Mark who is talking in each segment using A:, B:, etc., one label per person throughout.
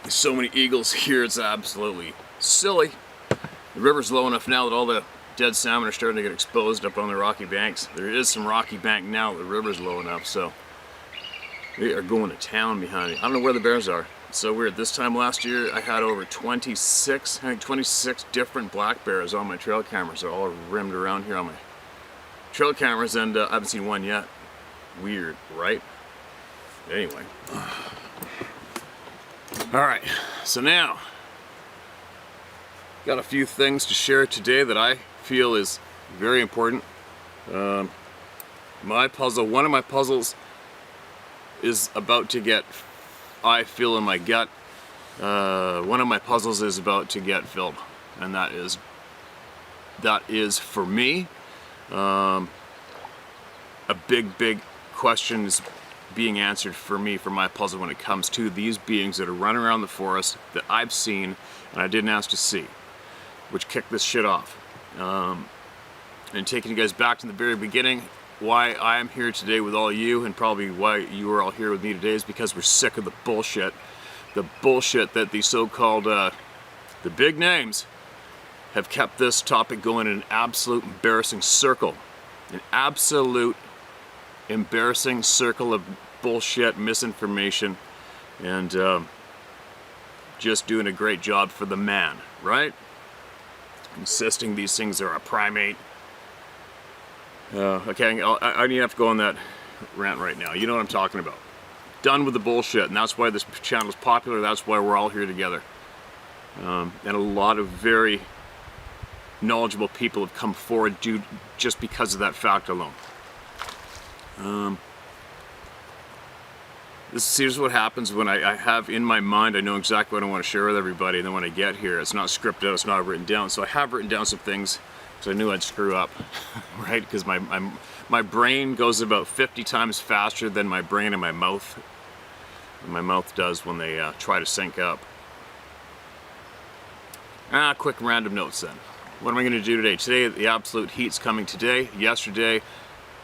A: so many eagles here, it's absolutely silly. The river's low enough now that all the dead salmon are starting to get exposed up on the rocky banks. There is some rocky bank now, the river's low enough, so they are going to town behind me. I don't know where the bears are. It's so weird. This time last year I had over 26 different black bears on my trail cameras. They're all rimmed around here on my trail cameras, and I haven't seen one yet. Weird, right? Anyway. Alright, so now got a few things to share today that I feel is very important. My puzzle, one of my puzzles is about to get, I feel in my gut, one of my puzzles is about to get filled, and that is for me a big question is being answered for me for my puzzle when it comes to these beings that are running around the forest that I've seen and I didn't ask to see, which kicked this shit off. And taking you guys back to the very beginning, why I am here today with all you, and probably why you are all here with me today, is because we're sick of the bullshit that the so-called the big names have kept this topic going in an absolute embarrassing circle. An absolute embarrassing circle of bullshit, misinformation, and just doing a great job for the man, right? Insisting these things are a primate. Okay, I need to have to go on that rant right now. You know what I'm talking about. Done with the bullshit, and that's why this channel is popular. That's why we're all here together. And a lot of very knowledgeable people have come forward just because of that fact alone. Here's what happens when I have in my mind, I know exactly what I want to share with everybody, and then when I get here, it's not scripted, it's not written down. So I have written down some things, because I knew I'd screw up, right? Because my brain goes about 50 times faster than my brain and my mouth does when they try to sync up. Quick random notes then. What am I going to do today? Today, the absolute heat's coming today. Yesterday,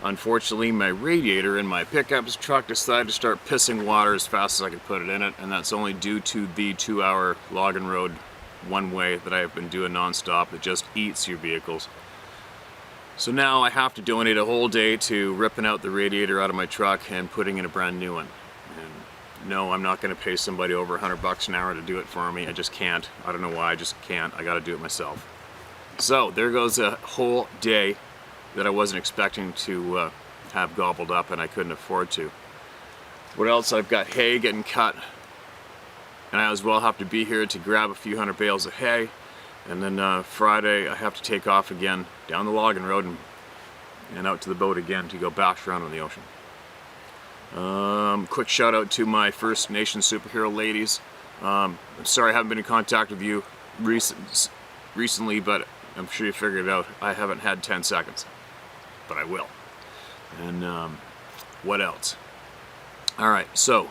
A: unfortunately, my radiator in my pickup truck decided to start pissing water as fast as I could put it in it, and that's only due to the 2-hour logging road one way that I have been doing non-stop that just eats your vehicles. So now I have to donate a whole day to ripping out the radiator out of my truck and putting in a brand new one. And no, I'm not going to pay somebody over $100 an hour to do it for me. I just can't. I don't know why, I just can't. I got to do it myself. So there goes a whole day that I wasn't expecting to have gobbled up, and I couldn't afford to. What else? I've got hay getting cut, and I as well have to be here to grab a few hundred bales of hay, and then Friday I have to take off again down the logging road and out to the boat again to go bash around on the ocean. Quick shout out to my First Nation superhero ladies. I'm sorry I haven't been in contact with you recently, but I'm sure you figured it out. I haven't had 10 seconds, but I will. And what else? Alright, so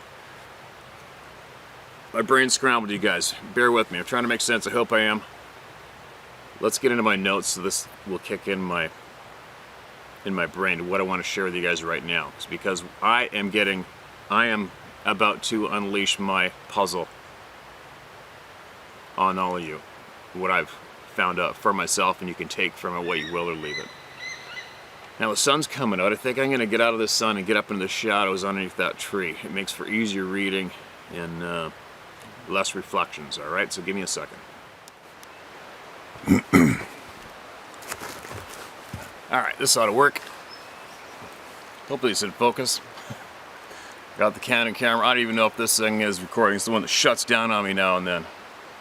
A: my brain's scrambled, you guys. Bear with me. I'm trying to make sense. I hope I am. Let's get into my notes so this will kick in my brain what I want to share with you guys right now. It's because I am about to unleash my puzzle on all of you. What I've found out for myself, and you can take from it what you will or leave it. Now the sun's coming out. I think I'm going to get out of the sun and get up into the shadows underneath that tree. It makes for easier reading and less reflections, alright? So give me a second. Alright, this ought to work. Hopefully it's in focus. Got the Canon camera. I don't even know if this thing is recording. It's the one that shuts down on me now and then.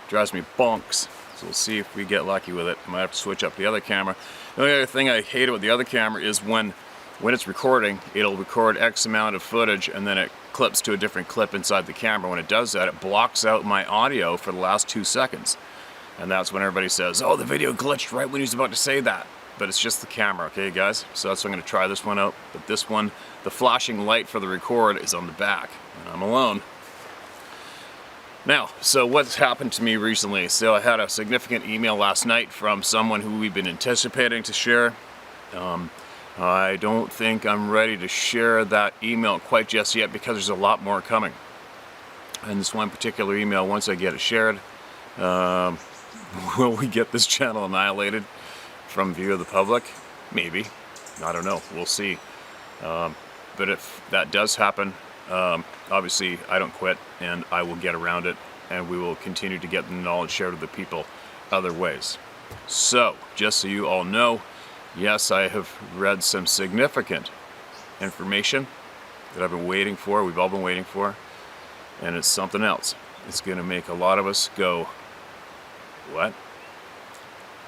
A: Drives me bonks. So we'll see if we get lucky with it. I might have to switch up the other camera. The only other thing I hate about the other camera is when it's recording, it'll record X amount of footage and then it clips to a different clip inside the camera. When it does that, it blocks out my audio for the last 2 seconds. And that's when everybody says, oh, the video glitched right when he was about to say that. But it's just the camera, okay guys? So that's why I'm going to try this one out. But this one, the flashing light for the record is on the back. And I'm alone. Now, so what's happened to me recently? So I had a significant email last night from someone who we've been anticipating to share. I don't think I'm ready to share that email quite just yet because there's a lot more coming. And this one particular email, once I get it shared, will we get this channel annihilated from view of the public? Maybe. I don't know. We'll see. But if that does happen, obviously I don't quit, and I will get around it, and we will continue to get the knowledge shared with the people other ways. So, just so you all know, yes, I have read some significant information that I've been waiting for, we've all been waiting for, and it's something else. It's going to make a lot of us go, what?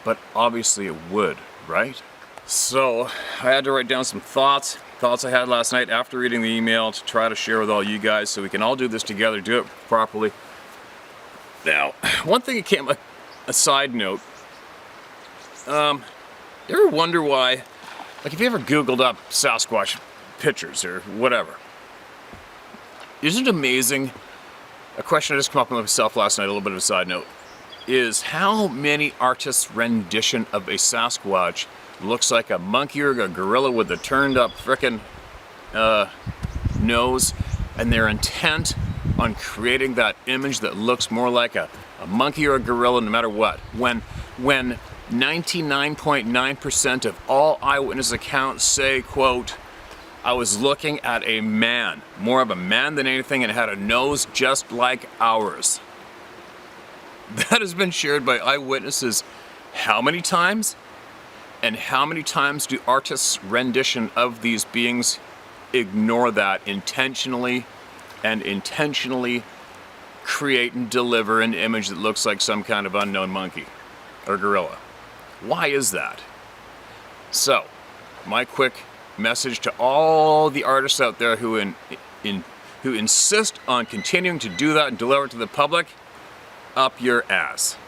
A: But obviously it would, right? So I had to write down some thoughts I had last night after reading the email to try to share with all you guys so we can all do this together, do it properly. Now, one thing that came, a side note, you ever wonder why, like if you ever Googled up Sasquatch pictures or whatever, isn't it amazing, a question I just came up with myself last night, a little bit of a side note, is how many artists' rendition of a Sasquatch looks like a monkey or a gorilla with a turned up frickin' nose, and they're intent on creating that image that looks more like a monkey or a gorilla no matter what. When 99.9% of all eyewitness accounts say, quote, I was looking at a man, more of a man than anything, and had a nose just like ours. That has been shared by eyewitnesses how many times? And how many times do artists' rendition of these beings ignore that intentionally and intentionally create and deliver an image that looks like some kind of unknown monkey or gorilla? Why is that? So, my quick message to all the artists out there who insist on continuing to do that and deliver it to the public, up your ass.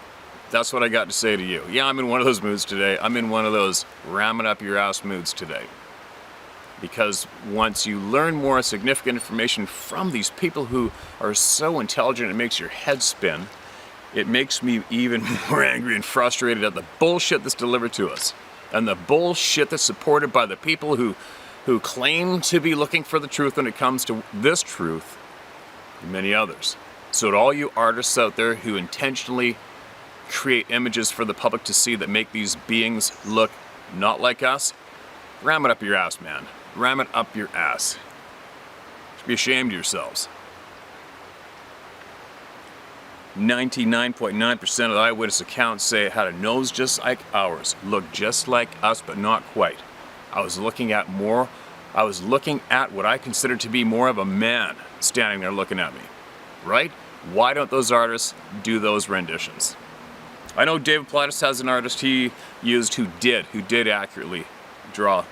A: That's what I got to say to you. Yeah, I'm in one of those moods today. I'm in one of those ramming up your ass moods today. Because once you learn more significant information from these people who are so intelligent, it makes your head spin. It makes me even more angry and frustrated at the bullshit that's delivered to us. And the bullshit that's supported by the people who claim to be looking for the truth when it comes to this truth, and many others. So to all you artists out there who intentionally create images for the public to see that make these beings look not like us, ram it up your ass, man. Ram it up your ass. You should be ashamed of yourselves. 99.9% of the eyewitness accounts say it had a nose just like ours, looked just like us, but not quite. I was looking at what I considered to be more of a man standing there looking at me, right? Why don't those artists do those renditions? I know David Plattis has an artist he used who did accurately draw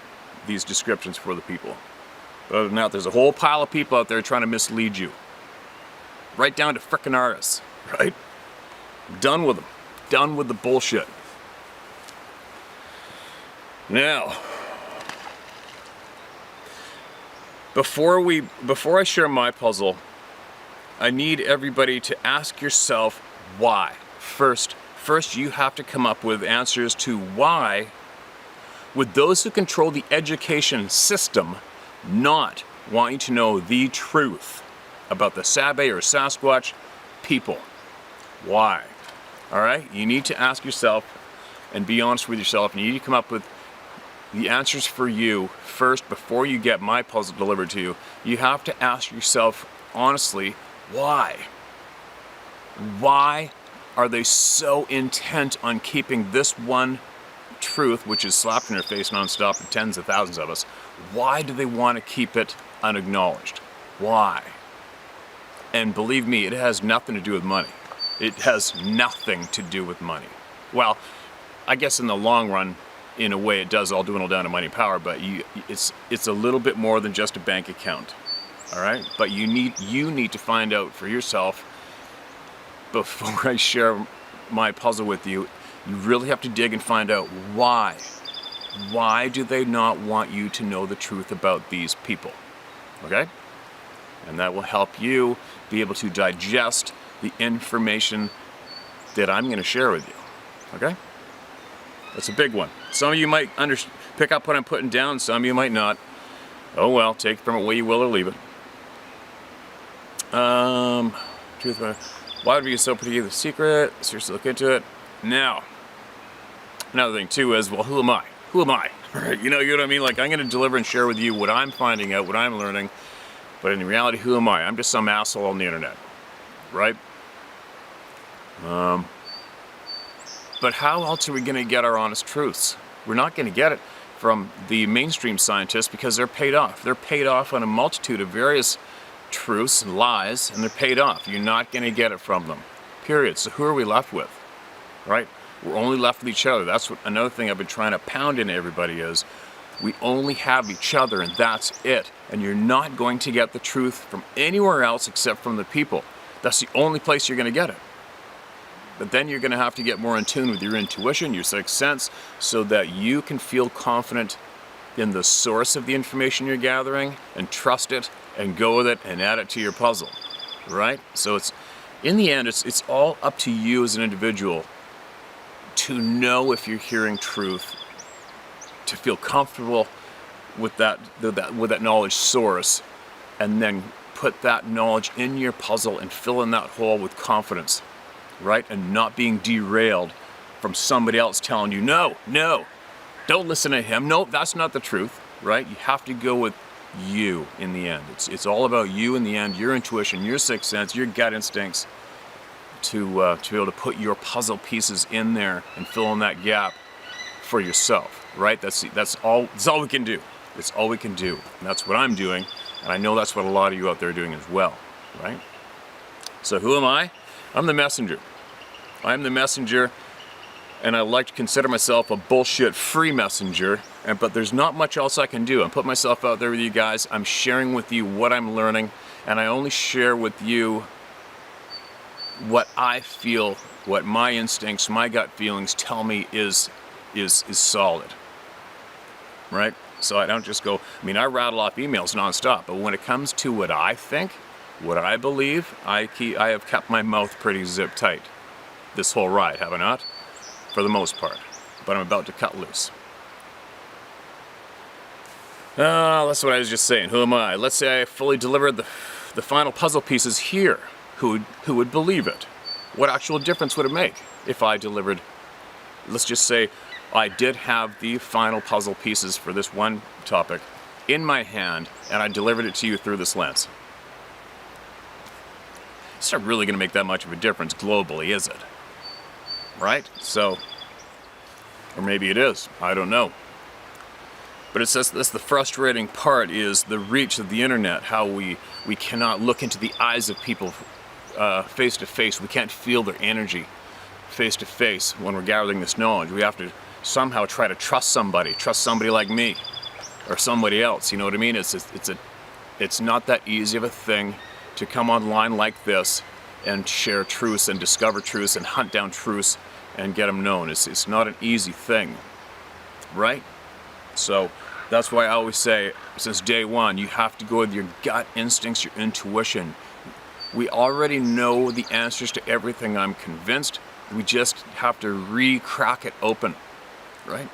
A: these descriptions for the people. But other than that, there's a whole pile of people out there trying to mislead you. Right down to frickin' artists, right? I'm done with them. Done with the bullshit. Now, before I share my puzzle, I need everybody to ask yourself why. First, you have to come up with answers to why would those who control the education system not want you to know the truth about the Sabe or Sasquatch people. Why? All right? You need to ask yourself and be honest with yourself, and you need to come up with the answers for you first before you get my puzzle delivered to you. You have to ask yourself honestly, why? Why are they so intent on keeping this one truth, which is slapped in their face nonstop to tens of thousands of us? Why do they want to keep it unacknowledged? Why? And believe me, it has nothing to do with money. It has nothing to do with money. Well, I guess in the long run, in a way, it does all dwindle down to money and power, but it's a little bit more than just a bank account. All right? But you need to find out for yourself before I share my puzzle with you. You really have to dig and find out why. Why do they not want you to know the truth about these people? Okay? And that will help you be able to digest the information that I'm going to share with you. Okay? That's a big one. Some of you might pick up what I'm putting down, some of you might not. Oh well, take from it what you will or leave it. truth. Why would it be so pretty the secret? Seriously, look into it. Now, another thing too is, well, who am I? Who am I? You know what I mean? Like, I'm going to deliver and share with you what I'm finding out, what I'm learning. But in reality, who am I? I'm just some asshole on the internet, right? But how else are we going to get our honest truths? We're not going to get it from the mainstream scientists because they're paid off. They're paid off on a multitude of various truths and lies, and they're paid off. You're not going to get it from them, period. So who are we left with, right? We're only left with each other. That's what another thing I've been trying to pound into everybody is, we only have each other, and that's it. And you're not going to get the truth from anywhere else except from the people. That's the only place you're going to get it. But then you're going to have to get more in tune with your intuition, your sixth sense, so that you can feel confident in the source of the information you're gathering and trust it and go with it and add it to your puzzle, right? So it's, in the end, it's all up to you as an individual to know if you're hearing truth, to feel comfortable with that knowledge source, and then put that knowledge in your puzzle and fill in that hole with confidence, right? And not being derailed from somebody else telling you, no, don't listen to him. No, that's not the truth, right? You have to go with you in the end. It's all about you in the end, your intuition, your sixth sense, your gut instincts, to be able to put your puzzle pieces in there and fill in that gap for yourself, right? That's all we can do. It's all we can do. And that's what I'm doing, and I know that's what a lot of you out there are doing as well, right? So who am I? I'm the messenger. I'm the messenger, and I like to consider myself a bullshit-free messenger, but there's not much else I can do. I'm putting myself out there with you guys. I'm sharing with you what I'm learning, and I only share with you what I feel, what my instincts, my gut feelings tell me is solid, right? So I don't just go, I mean, I rattle off emails nonstop, but when it comes to what I think, what I believe, I have kept my mouth pretty zip tight this whole ride, have I not? For the most part, but I'm about to cut loose. That's what I was just saying. Who am I? Let's say I fully delivered the final puzzle pieces here. Who would believe it? What actual difference would it make if I delivered, let's just say I did have the final puzzle pieces for this one topic in my hand and I delivered it to you through this lens? It's not really going to make that much of a difference globally, is it? Right? So, or maybe it is. I don't know. But it's just, that's the frustrating part, is the reach of the internet, how we cannot look into the eyes of people face to face. We can't feel their energy face to face when we're gathering this knowledge. We have to somehow try to trust somebody like me or somebody else. You know what I mean? It's not that easy of a thing to come online like this and share truths and discover truths and hunt down truths and get them known. It's not an easy thing, right? So that's why I always say, since day one, you have to go with your gut instincts, your intuition. We already know the answers to everything, I'm convinced. We just have to re-crack it open, right?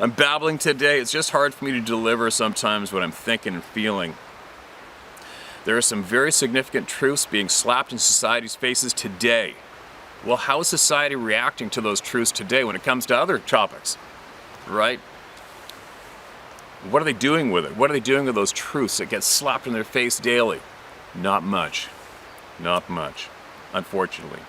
A: I'm babbling today. It's just hard for me to deliver sometimes what I'm thinking and feeling. There are some very significant truths being slapped in society's faces today. Well, how is society reacting to those truths today when it comes to other topics, right? What are they doing with it? What are they doing with those truths that get slapped in their face daily? Not much. Not much, unfortunately.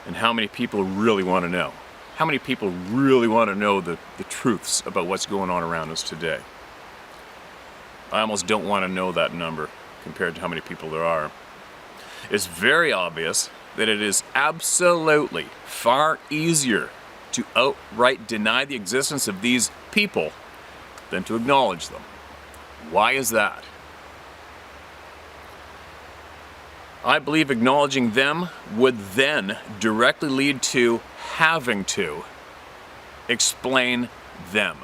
A: And how many people really want to know? How many people really want to know the truths about what's going on around us today? I almost don't want to know that number compared to how many people there are. It's very obvious that it is absolutely far easier to outright deny the existence of these people than to acknowledge them. Why is that? I believe acknowledging them would then directly lead to having to explain them.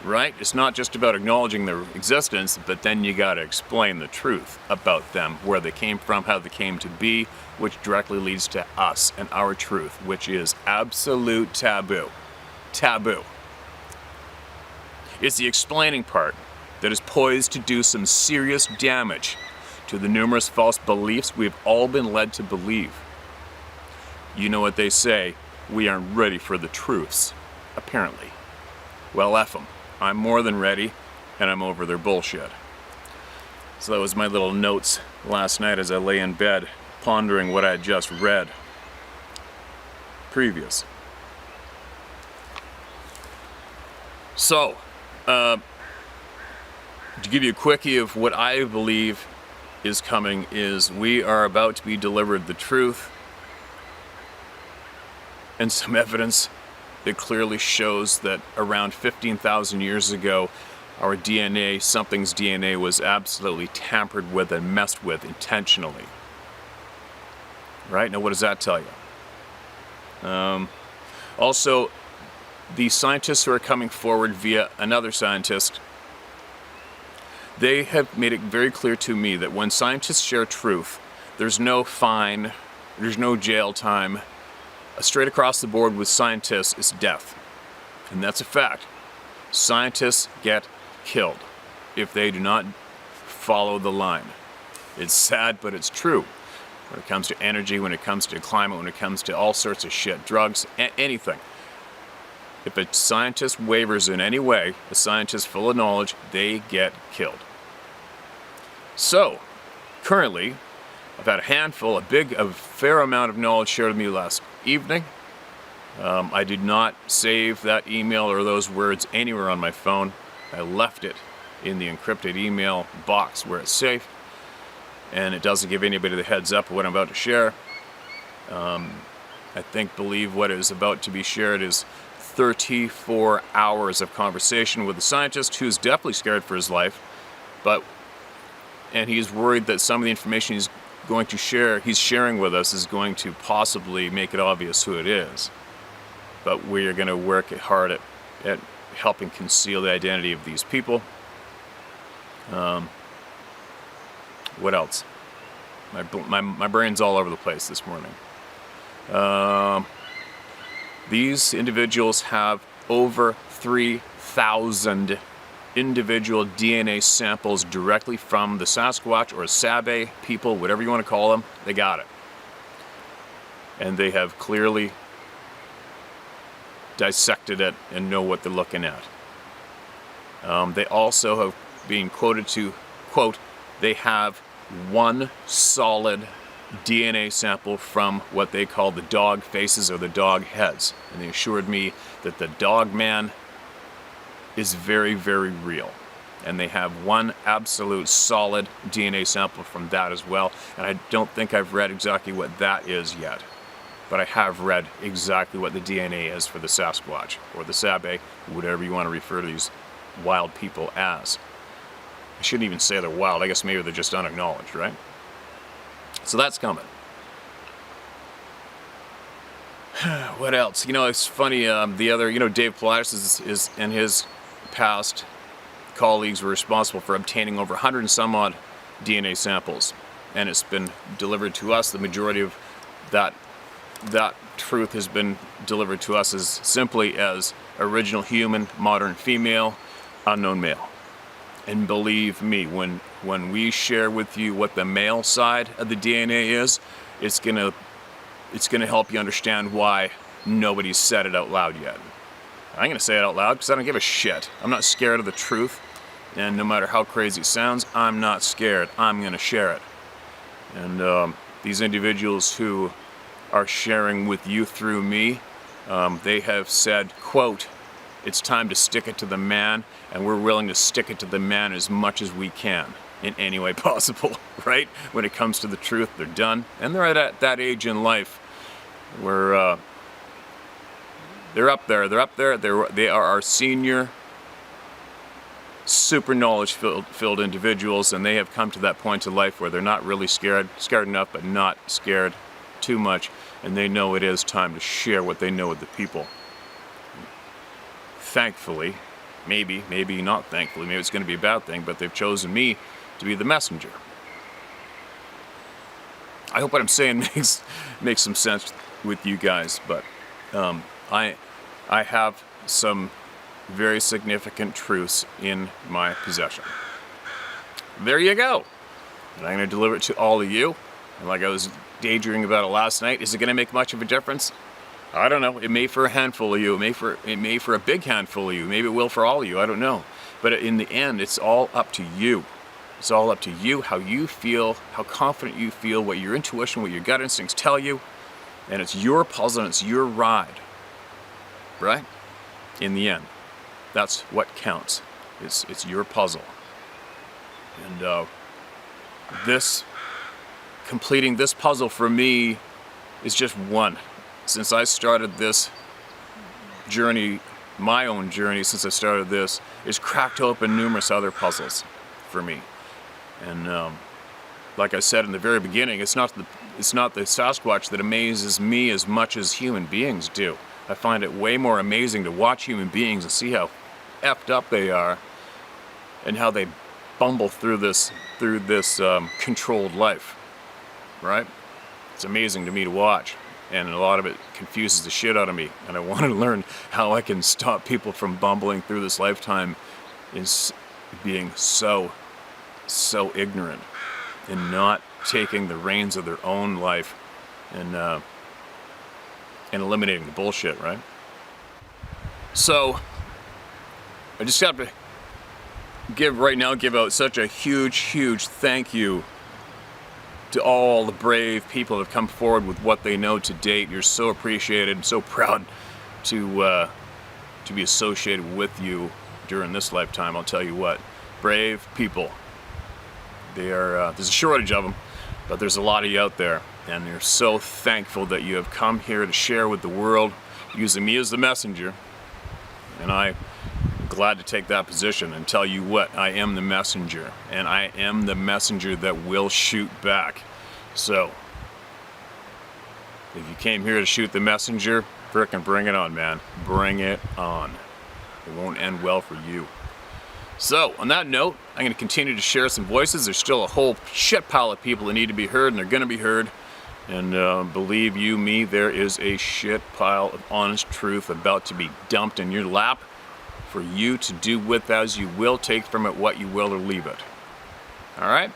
A: Right? It's not just about acknowledging their existence, but then you gotta explain the truth about them, where they came from, how they came to be, which directly leads to us and our truth, which is absolute taboo. Taboo. It's the explaining part that is poised to do some serious damage to the numerous false beliefs we've all been led to believe. You know what they say, we aren't ready for the truths, apparently. Well, F them. I'm more than ready, and I'm over their bullshit. So that was my little notes last night as I lay in bed, pondering what I had just read. Previous. So, to give you a quickie of what I believe is coming is we are about to be delivered the truth and some evidence that clearly shows that around 15,000 years ago our DNA, something's DNA, was absolutely tampered with and messed with intentionally. Right? Now what does that tell you? Also, the scientists who are coming forward via another scientist, they have made it very clear to me that when scientists share truth, there's no fine, there's no jail time. Straight across the board with scientists is death. And that's a fact. Scientists get killed if they do not follow the line. It's sad, but it's true. When it comes to energy, when it comes to climate, when it comes to all sorts of shit, drugs, anything. If a scientist wavers in any way, a scientist full of knowledge, they get killed. So, currently, I've had a fair amount of knowledge shared with me last evening. I did not save that email or those words anywhere on my phone. I left it in the encrypted email box where it's safe, and it doesn't give anybody the heads up of what I'm about to share. Believe what is about to be shared is 34 hours of conversation with a scientist who's definitely scared for his life, and he's worried that some of the information he's sharing with us is going to possibly make it obvious who it is. But we are going to work hard at helping conceal the identity of these people. What else? My brain's all over the place this morning. These individuals have over 3,000 individual DNA samples directly from the Sasquatch or Sabe people, whatever you want to call them. They got it. And they have clearly dissected it and know what they're looking at. They also have been quoted to, quote, they have one solid DNA sample from what they call the dog faces or the dog heads. And they assured me that the dog man is very, very real. And they have one absolute solid DNA sample from that as well. And I don't think I've read exactly what that is yet. But I have read exactly what the DNA is for the Sasquatch or the Sabe, whatever you want to refer to these wild people as. I shouldn't even say they're wild. I guess maybe they're just unacknowledged, right? So that's coming. What else? It's funny. Dave Pilatus is and his past colleagues were responsible for obtaining over 100 and some odd DNA samples, and it's been delivered to us. The majority of that truth has been delivered to us as simply as original human, modern female, unknown male. And believe me, when we share with you what the male side of the DNA is, it's gonna help you understand why nobody's said it out loud yet. I'm gonna say it out loud because I don't give a shit. I'm not scared of the truth, and no matter how crazy it sounds, I'm not scared. I'm gonna share it. And these individuals who are sharing with you through me, they have said, quote, it's time to stick it to the man, and we're willing to stick it to the man as much as we can in any way possible, right? When it comes to the truth, they're done. And they're at that age in life where they're up there. They are our senior, super knowledge-filled individuals, and they have come to that point in life where they're not really scared enough, but not scared too much, and they know it is time to share what they know with the people. Thankfully, maybe not thankfully, maybe it's going to be a bad thing, but they've chosen me to be the messenger. I hope what I'm saying makes some sense with you guys, but I have some very significant truths in my possession. There you go. And I'm going to deliver it to all of you. And like I was daydreaming about it last night, is it going to make much of a difference? I don't know. It may for a handful of you. It may for a big handful of you. Maybe it will for all of you. I don't know. But in the end, it's all up to you. It's all up to you, how you feel, how confident you feel, what your intuition, what your gut instincts tell you. And it's your puzzle and it's your ride. Right? In the end. That's what counts. It's your puzzle. And completing this puzzle for me is just one. Since I started this journey, my own journey, since I started this, it's cracked open numerous other puzzles for me. And like I said in the very beginning, it's not the Sasquatch that amazes me as much as human beings do. I find it way more amazing to watch human beings and see how effed up they are and how they bumble through this controlled life, right? It's amazing to me to watch, and a lot of it confuses the shit out of me, and I want to learn how I can stop people from bumbling through this lifetime in being so ignorant and not taking the reins of their own life and eliminating the bullshit, right? So I just have to give out such a huge thank you to all the brave people that have come forward with what they know to date. You're so appreciated and so proud to be associated with you during this lifetime. I'll tell you what, brave people. They are. There's a shortage of them, but there's a lot of you out there, and you're so thankful that you have come here to share with the world, using me as the messenger. And I'm glad to take that position and tell you what, I am the messenger, and I am the messenger that will shoot back. So if you came here to shoot the messenger, frickin' bring it on, man. Bring it on. It won't end well for you. So on that note, I'm going to continue to share some voices. There's still a whole shit pile of people that need to be heard, and they're going to be heard. And believe you me, there is a shit pile of honest truth about to be dumped in your lap for you to do with as you will, take from it what you will, or leave it. All right?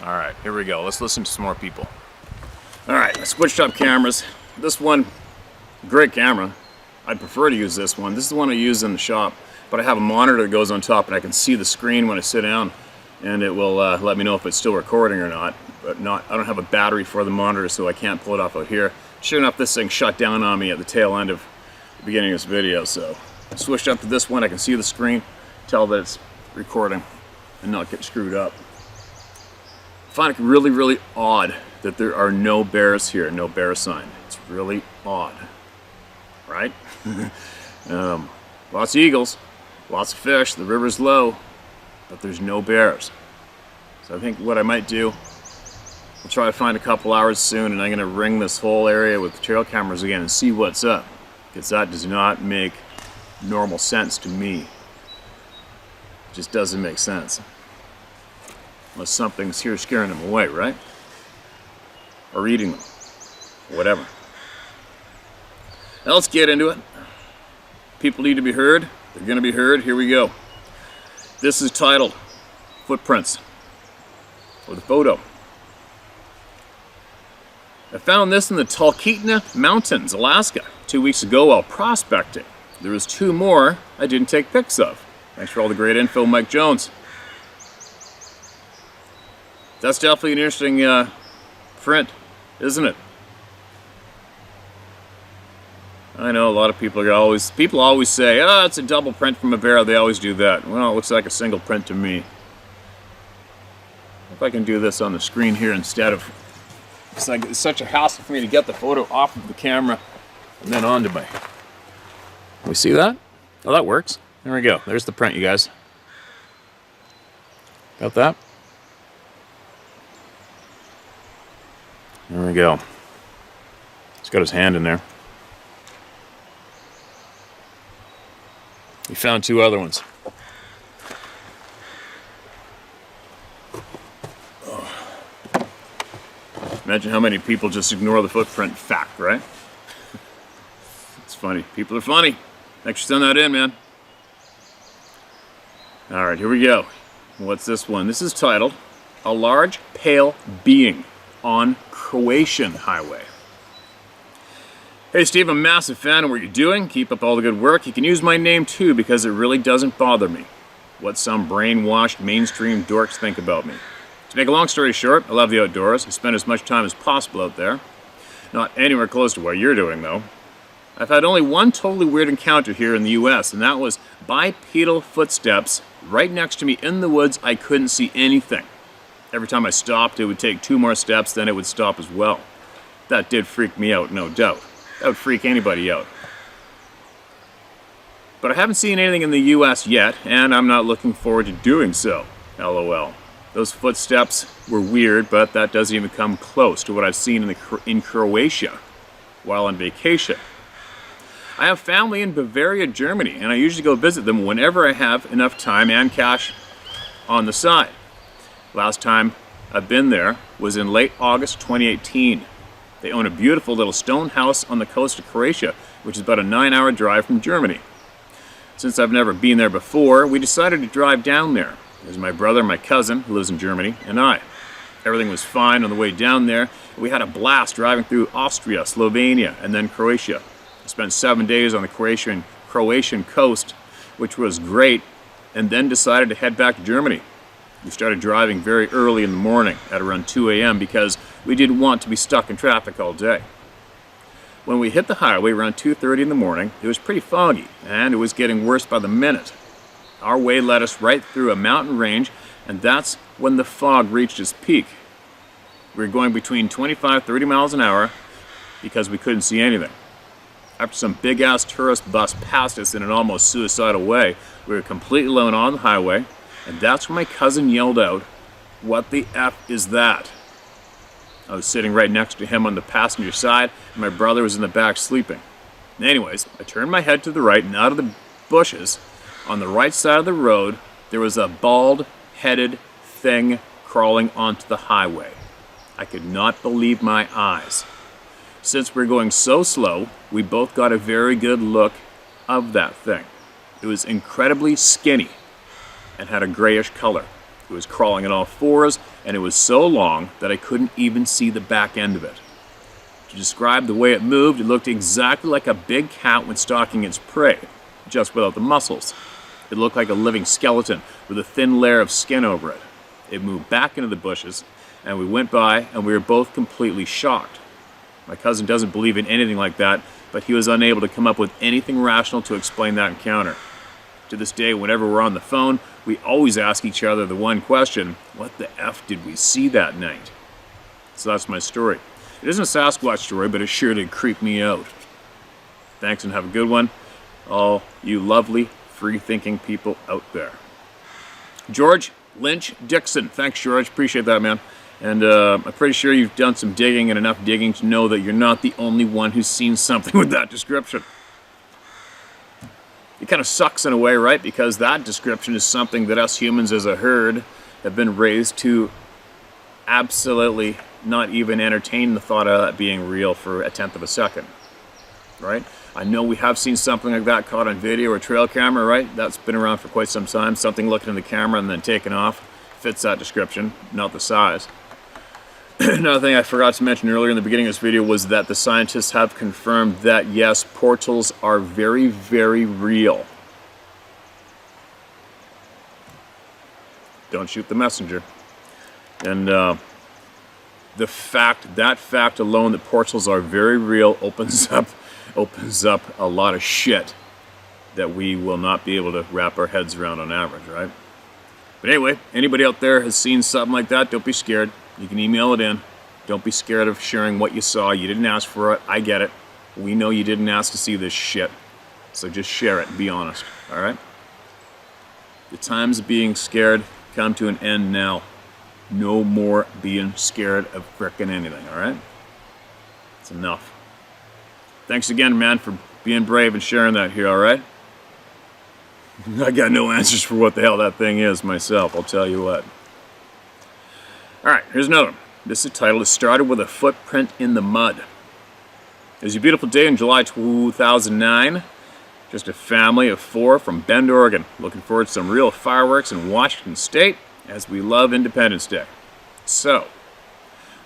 A: All right, here we go. Let's listen to some more people. All right, I switched up cameras. This one, great camera. I prefer to use this one. This is the one I use in the shop, but I have a monitor that goes on top, and I can see the screen when I sit down, and it will let me know if it's still recording or not. But I don't have a battery for the monitor, so I can't pull it off out here. Sure enough, this thing shut down on me at the tail end of the beginning of this video, so I switched up to this one. I can see the screen, tell that it's recording, and not get screwed up. I find it really odd that there are no bears here, no bear sign. It's really odd, right? Lots of eagles, lots of fish, the river's low, but there's no bears. So I think what I might do, I'll try to find a couple hours soon, and I'm going to ring this whole area with trail cameras again and see what's up, because that does not make normal sense to me. It just doesn't make sense. Unless something's here scaring them away, right? Or eating them. Whatever. Now let's get into it. People need to be heard. They're going to be heard. Here we go. This is titled Footprints, or the photo. I found this in the Talkeetna Mountains, Alaska, 2 weeks ago while prospecting. There was 2 more I didn't take pics of. Thanks for all the great info, Mike Jones. That's definitely an interesting print, isn't it? I know a lot of people always say, oh, it's a double print from a bear. They always do that. Well, it looks like a single print to me. If I can do this on the screen here instead of, it's such a hassle for me to get the photo off of the camera and then onto my. We see that? Oh, that works. There we go. There's the print, you guys. Got that? There we go. He's got his hand in there. We found 2 other ones. Imagine how many people just ignore the footprint fact, right? It's funny. People are funny. Thanks for sending that in, man. Alright, here we go. What's this one? This is titled, A Large Pale Being on Croatian Highway. Hey Steve, I'm a massive fan of what you're doing. Keep up all the good work. You can use my name too because it really doesn't bother me what some brainwashed mainstream dorks think about me. To make a long story short, I love the outdoors. I spend as much time as possible out there. Not anywhere close to what you're doing though. I've had only one totally weird encounter here in the US, and that was bipedal footsteps right next to me in the woods. I couldn't see anything. Every time I stopped, it would take 2 more steps, then it would stop as well. That did freak me out, no doubt. That would freak anybody out. But I haven't seen anything in the US yet, and I'm not looking forward to doing so. LOL. Those footsteps were weird, but that doesn't even come close to what I've seen in Croatia while on vacation. I have family in Bavaria, Germany, and I usually go visit them whenever I have enough time and cash on the side. Last time I've been there was in late August 2018. They own a beautiful little stone house on the coast of Croatia, which is about a 9-hour drive from Germany. Since I've never been there before, we decided to drive down there. There's my brother, my cousin, who lives in Germany, and I. Everything was fine on the way down there. We had a blast driving through Austria, Slovenia, and then Croatia. I spent 7 days on the Croatian coast, which was great, and then decided to head back to Germany. We started driving very early in the morning at around 2 a.m. because we didn't want to be stuck in traffic all day. When we hit the highway around 2:30 in the morning, it was pretty foggy, and it was getting worse by the minute. Our way led us right through a mountain range, and that's when the fog reached its peak. We were going between 25-30 miles an hour because we couldn't see anything. After some big-ass tourist bus passed us in an almost suicidal way, we were completely alone on the highway, and that's when my cousin yelled out, "What the F is that?" I was sitting right next to him on the passenger side, and my brother was in the back sleeping. Anyways, I turned my head to the right, and out of the bushes, on the right side of the road, there was a bald-headed thing crawling onto the highway. I could not believe my eyes. Since we're going so slow, we both got a very good look of that thing. It was incredibly skinny and had a grayish color. It was crawling on all fours, and it was so long that I couldn't even see the back end of it. To describe the way it moved, it looked exactly like a big cat when stalking its prey, just without the muscles. It looked like a living skeleton with a thin layer of skin over it. It moved back into the bushes, and we went by, and we were both completely shocked. My cousin doesn't believe in anything like that, but he was unable to come up with anything rational to explain that encounter. To this day, whenever we're on the phone, we always ask each other the one question, what the F did we see that night? So that's my story. It isn't a Sasquatch story, but it sure did creep me out. Thanks and have a good one, all you lovely, free-thinking people out there. George Lynch Dixon. Thanks, George. Appreciate that, man. And I'm pretty sure you've done some digging and enough digging to know that you're not the only one who's seen something with that description. It kind of sucks in a way, right? Because that description is something that us humans as a herd have been raised to absolutely not even entertain the thought of that being real for a tenth of a second, right? I know we have seen something like that caught on video or trail camera, right? That's been around for quite some time. Something looking in the camera and then taken off fits that description, not the size. Another thing I forgot to mention earlier in the beginning of this video was that the scientists have confirmed that yes, portals are very, very real. Don't shoot the messenger. And that fact alone, that portals are very real, opens up a lot of shit that we will not be able to wrap our heads around on average, right? But anyway, anybody out there has seen something like that, don't be scared. You can email it in. Don't be scared of sharing what you saw. You didn't ask for it. I get it. We know you didn't ask to see this shit. So just share it and be honest, all right? The times of being scared come to an end now. No more being scared of frickin' anything, all right? It's enough. Thanks again, man, for being brave and sharing that here, all right? I got no answers for what the hell that thing is myself, I'll tell you what. Alright, here's another one. This title is Started with a Footprint in the Mud. It was a beautiful day in July 2009. Just a family of 4 from Bend, Oregon. Looking forward to some real fireworks in Washington State as we love Independence Day. So,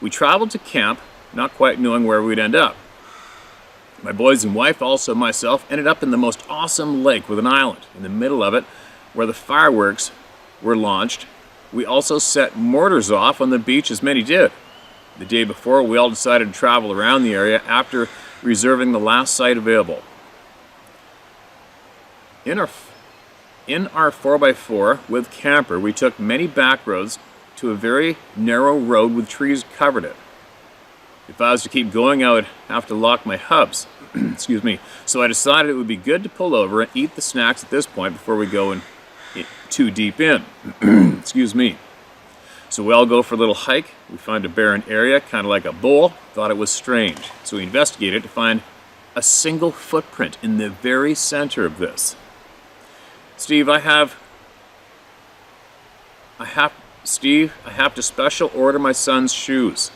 A: we traveled to camp, not quite knowing where we'd end up. My boys and wife, also myself, ended up in the most awesome lake with an island in the middle of it where the fireworks were launched. We also set mortars off on the beach, as many did. The day before, we all decided to travel around the area after reserving the last site available. In our 4x4 with camper, we took many back roads to a very narrow road with trees covered it. If I was to keep going, I would have to lock my hubs. Excuse me. So I decided it would be good to pull over and eat the snacks at this point before we go in too deep in. Excuse me. So we all go for a little hike. We find a barren area, kind of like a bowl. Thought it was strange. So we investigated to find a single footprint in the very center of this. Steve, I have to special order my son's shoes.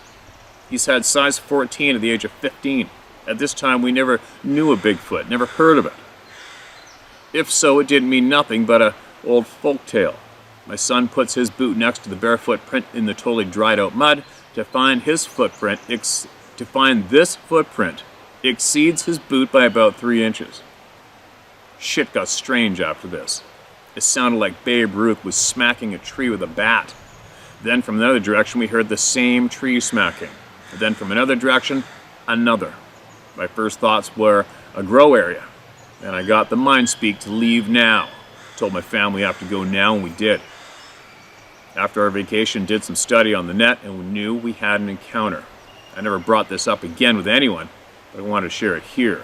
A: He's had size 14 at the age of 15. At this time, we never knew a Bigfoot, never heard of it. If so, it didn't mean nothing but an old folk tale. My son puts his boot next to the barefoot print in the totally dried out mud to find this footprint exceeds his boot by about 3 inches. Shit got strange after this. It sounded like Babe Ruth was smacking a tree with a bat. Then from another direction we heard the same tree smacking. And then from another direction, another. My first thoughts were a grow area. And I got the mind speak to leave now. Told my family I have to go now, and we did. After our vacation, did some study on the net, and we knew we had an encounter. I never brought this up again with anyone, but I wanted to share it here.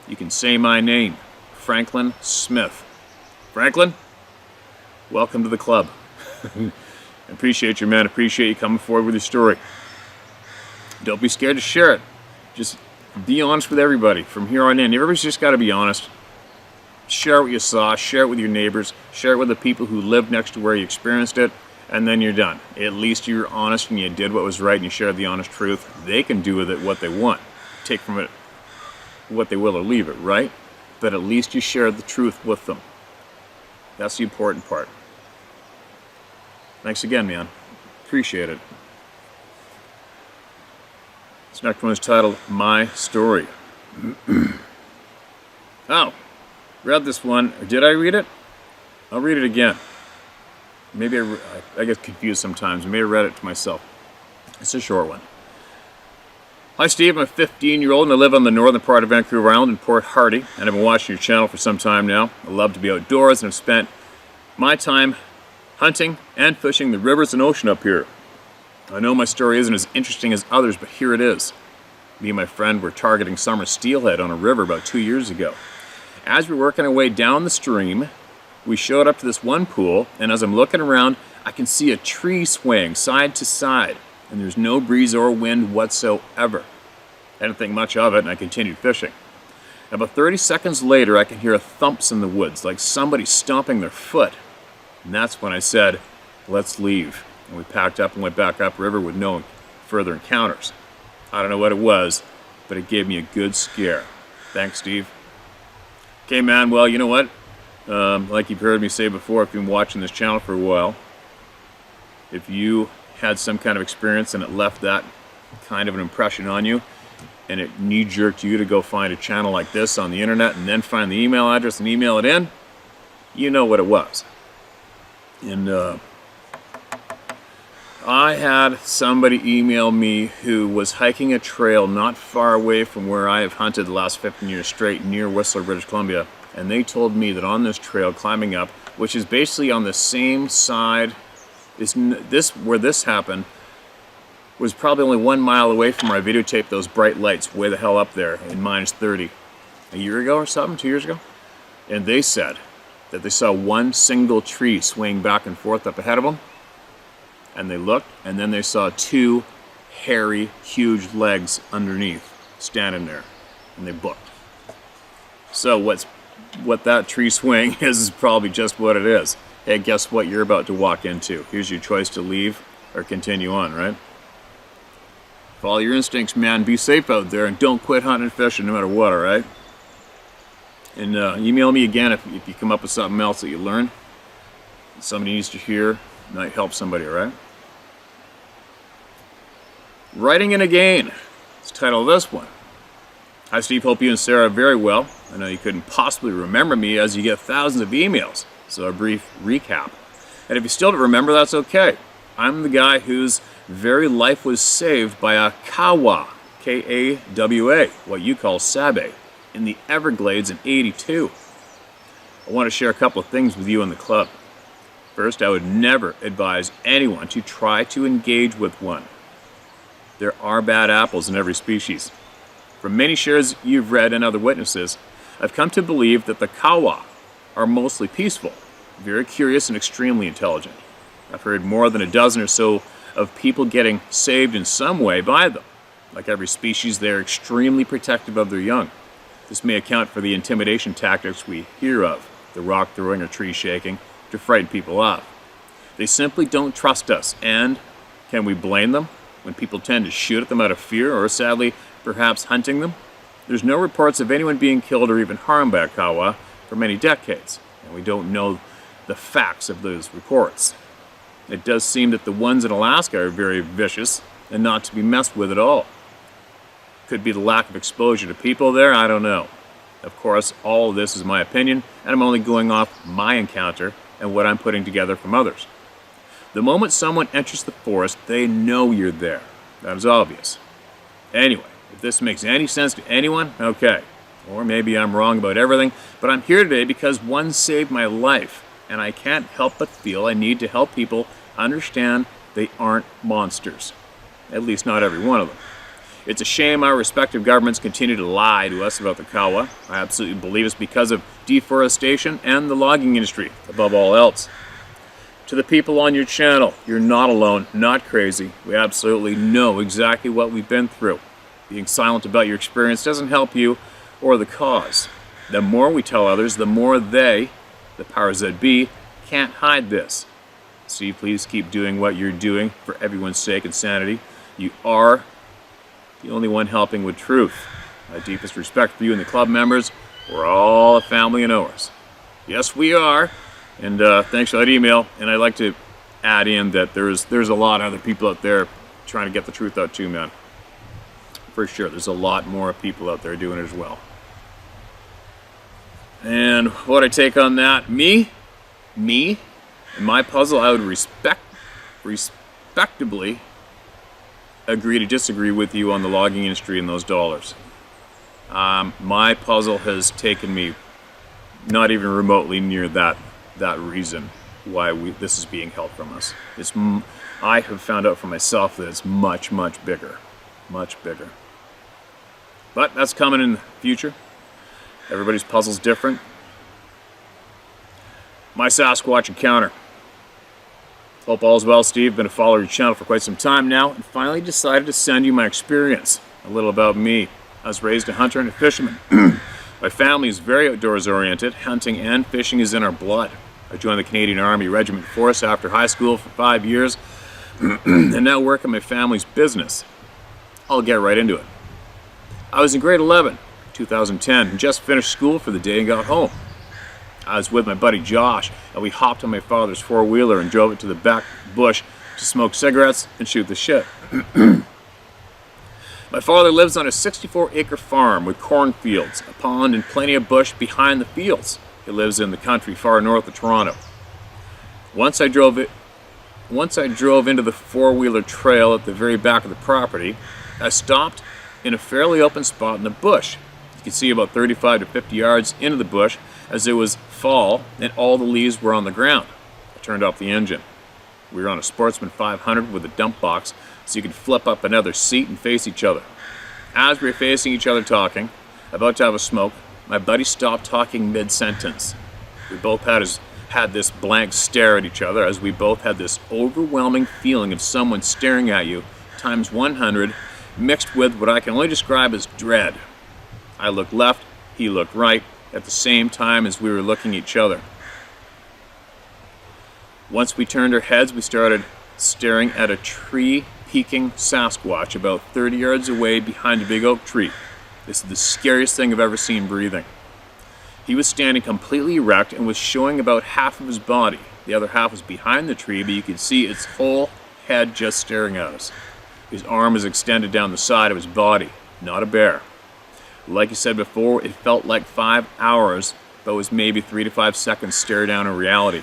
A: You can say my name. Franklin Smith. Franklin, welcome to the club. Appreciate you, man. Appreciate you coming forward with your story. Don't be scared to share it. Just be honest with everybody from here on in. Everybody's just got to be honest. Share what you saw. Share it with your neighbors. Share it with the people who lived next to where you experienced it. And then you're done. At least you're honest and you did what was right and you shared the honest truth. They can do with it what they want. Take from it what they will or leave it, right? But at least you shared the truth with them. That's the important part. Thanks again, man. Appreciate it. This next one is titled My Story. Oh, read this one. Or did I read it? I'll read it again. Maybe I get confused sometimes. I may have read it to myself. It's a short one. Hi Steve, I'm a 15-year-old and I live on the northern part of Vancouver Island in Port Hardy, and I've been watching your channel for some time now. I love to be outdoors and have spent my time hunting and fishing the rivers and ocean up here. I know my story isn't as interesting as others, but here it is. Me and my friend were targeting summer steelhead on a river about 2 years ago. As we were working our way down the stream, we showed up to this one pool, and as I'm looking around, I can see a tree swaying side to side, and there's no breeze or wind whatsoever. I didn't think much of it, and I continued fishing. About 30 seconds later, I can hear thumps in the woods, like somebody stomping their foot. And that's when I said, let's leave. And we packed up and went back upriver with no further encounters. I don't know what it was, but it gave me a good scare. Thanks, Steve. Okay, man, well, you know what? Like you've heard me say before, if you've been watching this channel for a while, if you had some kind of experience and it left that kind of an impression on you, and it knee-jerked you to go find a channel like this on the internet and then find the email address and email it in, you know what it was. And I had somebody email me who was hiking a trail not far away from where I have hunted the last 15 years straight near Whistler, British Columbia, and they told me that on this trail climbing up, which is basically on the same side, where this happened, was probably only 1 mile away from where I videotaped those bright lights way the hell up there in minus 30 a year ago or something, 2 years ago. And they said that they saw one single tree swaying back and forth up ahead of them. And they looked, and then they saw 2 hairy, huge legs underneath standing there. And they booked. So what that tree swaying is probably just what it is. Hey, guess what you're about to walk into? Here's your choice to leave or continue on, right? Follow your instincts, man. Be safe out there and don't quit hunting and fishing no matter what, alright? And email me again if you come up with something else that you learned. Somebody needs to hear, might help somebody, all right? Writing in again. It's the title of this one. Hi Steve, hope you and Sarah are very well. I know you couldn't possibly remember me as you get thousands of emails, so a brief recap. And if you still don't remember, that's okay. I'm the guy whose very life was saved by a Kawa, K-A-W-A, what you call Sabe, in the Everglades in '82. I want to share a couple of things with you in the club. First, I would never advise anyone to try to engage with one. There are bad apples in every species. From many shares you've read and other witnesses, I've come to believe that the Kawa are mostly peaceful, very curious and extremely intelligent. I've heard more than a dozen or so of people getting saved in some way by them. Like every species, they're extremely protective of their young. This may account for the intimidation tactics we hear of, the rock throwing or tree shaking, to frighten people off. They simply don't trust us, and can we blame them when people tend to shoot at them out of fear or, sadly, perhaps hunting them? There's no reports of anyone being killed or even harmed by a Kawa for many decades, and we don't know the facts of those reports. It does seem that the ones in Alaska are very vicious and not to be messed with at all. Could be the lack of exposure to people there, I don't know. Of course, all of this is my opinion, and I'm only going off my encounter and what I'm putting together from others. The moment someone enters the forest, they know you're there. That is obvious. Anyway, if this makes any sense to anyone, okay. Or maybe I'm wrong about everything, but I'm here today because one saved my life, and I can't help but feel I need to help people understand they aren't monsters. At least not every one of them. It's a shame our respective governments continue to lie to us about the Kawa. I absolutely believe it's because of deforestation and the logging industry, above all else. To the people on your channel, you're not alone, not crazy. We absolutely know exactly what we've been through. Being silent about your experience doesn't help you or the cause. The more we tell others, the more they, the powers that be, can't hide this. Steve, please keep doing what you're doing for everyone's sake and sanity. You are the only one helping with truth. My deepest respect for you and the club members. We're all a family and ours. Yes, we are. And thanks for that email. And I'd like to add in that there's a lot of other people out there trying to get the truth out too, man. For sure, there's a lot more people out there doing it as well. And what I take on that, me, and my puzzle, I would respectably agree to disagree with you on the logging industry and those dollars. My puzzle has taken me not even remotely near that reason why this is being held from us. I have found out for myself that it's much, much bigger. Much bigger. But that's coming in the future. Everybody's puzzle's different. My Sasquatch encounter. Hope all's well, Steve. Been a follower of your channel for quite some time now, and finally decided to send you my experience. A little about me. I was raised a hunter and a fisherman. My family is very outdoors oriented. Hunting and fishing is in our blood. I joined the Canadian Army Regiment Force after high school for 5 years, and now work in my family's business. I'll get right into it. I was in grade 11, 2010, and just finished school for the day and got home. I was with my buddy Josh, and we hopped on my father's four-wheeler and drove it to the back bush to smoke cigarettes and shoot the shit. My father lives on a 64-acre farm with cornfields, a pond, and plenty of bush behind the fields. He lives in the country far north of Toronto. Once I drove into the four-wheeler trail at the very back of the property, I stopped in a fairly open spot in the bush. You can see about 35 to 50 yards into the bush, as it was fall and all the leaves were on the ground. I turned off the engine. We were on a Sportsman 500 with a dump box, so you could flip up another seat and face each other. As we were facing each other talking, about to have a smoke, my buddy stopped talking mid-sentence. We both had this blank stare at each other, as we both had this overwhelming feeling of someone staring at you times 100, mixed with what I can only describe as dread. I looked left, he looked right, at the same time as we were looking at each other. Once we turned our heads, we started staring at a tree-peaking Sasquatch about 30 yards away behind a big oak tree. This is the scariest thing I've ever seen breathing. He was standing completely erect and was showing about half of his body. The other half was behind the tree, but you could see its whole head just staring at us. His arm was extended down the side of his body, not a bear. Like I said before, it felt like 5 hours, but was maybe 3 to 5 seconds stare down in reality.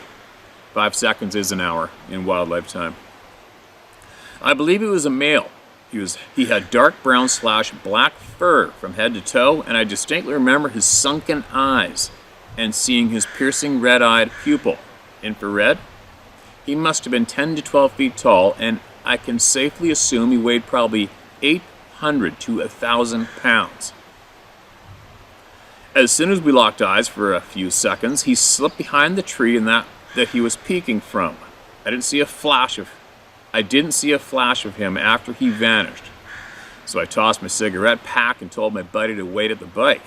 A: 5 seconds is an hour in wildlife time. I believe he was a male. He had dark brown / black fur from head to toe, and I distinctly remember his sunken eyes and seeing his piercing red-eyed pupil. Infrared? He must have been 10 to 12 feet tall, and I can safely assume he weighed probably 800 to 1,000 pounds. As soon as we locked eyes for a few seconds, he slipped behind the tree and that he was peeking from. I didn't see a flash of him after he vanished. So I tossed my cigarette pack and told my buddy to wait at the bike.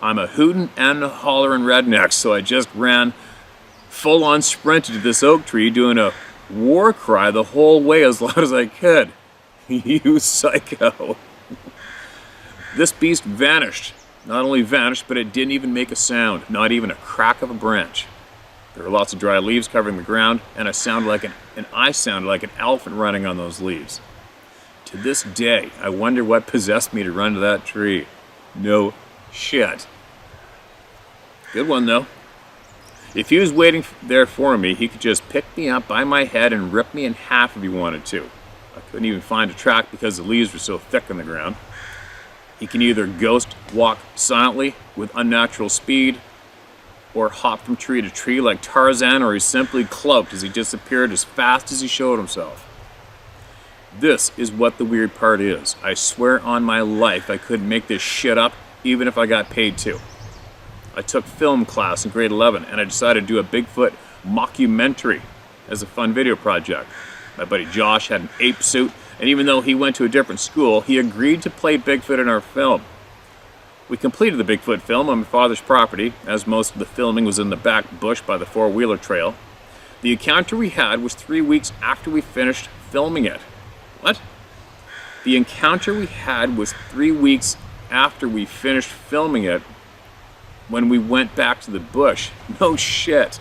A: I'm a hootin' and a hollerin' redneck, so I just ran full-on sprinted to this oak tree doing a war cry the whole way as loud as I could. You psycho. This beast vanished. Not only vanished, but it didn't even make a sound, not even a crack of a branch. There were lots of dry leaves covering the ground, and I sounded like an elephant running on those leaves. To this day, I wonder what possessed me to run to that tree. No shit. Good one, though. If he was waiting there for me, he could just pick me up by my head and rip me in half if he wanted to. I couldn't even find a track because the leaves were so thick on the ground. He can either ghost walk silently with unnatural speed, or hop from tree to tree like Tarzan, or he's simply cloaked as he disappeared as fast as he showed himself. This is what the weird part is. I swear on my life I couldn't make this shit up even if I got paid to. I took film class in grade 11 and I decided to do a Bigfoot mockumentary as a fun video project. My buddy Josh had an ape suit, and even though he went to a different school, he agreed to play Bigfoot in our film. We completed the Bigfoot film on my father's property, as most of the filming was in the back bush by the four-wheeler trail. The encounter we had was 3 weeks after we finished filming it. What? The encounter we had was 3 weeks after we finished filming it when we went back to the bush. No shit.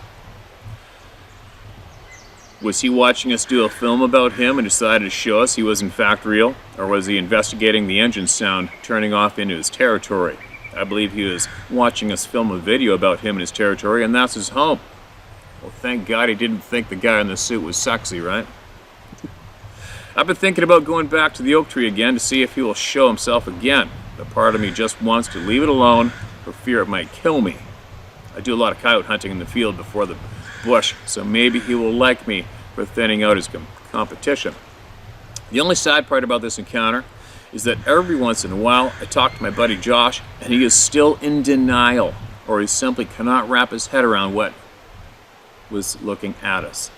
A: Was he watching us do a film about him and decided to show us he was in fact real? Or was he investigating the engine sound turning off into his territory? I believe he was watching us film a video about him and his territory, and that's his home. Well, thank God he didn't think the guy in the suit was sexy, right? I've been thinking about going back to the oak tree again to see if he will show himself again. But part of me just wants to leave it alone for fear it might kill me. I do a lot of coyote hunting in the field before the bush, so maybe he will like me for thinning out his competition. The only sad part about this encounter is that every once in a while I talk to my buddy Josh and he is still in denial, or he simply cannot wrap his head around what was looking at us.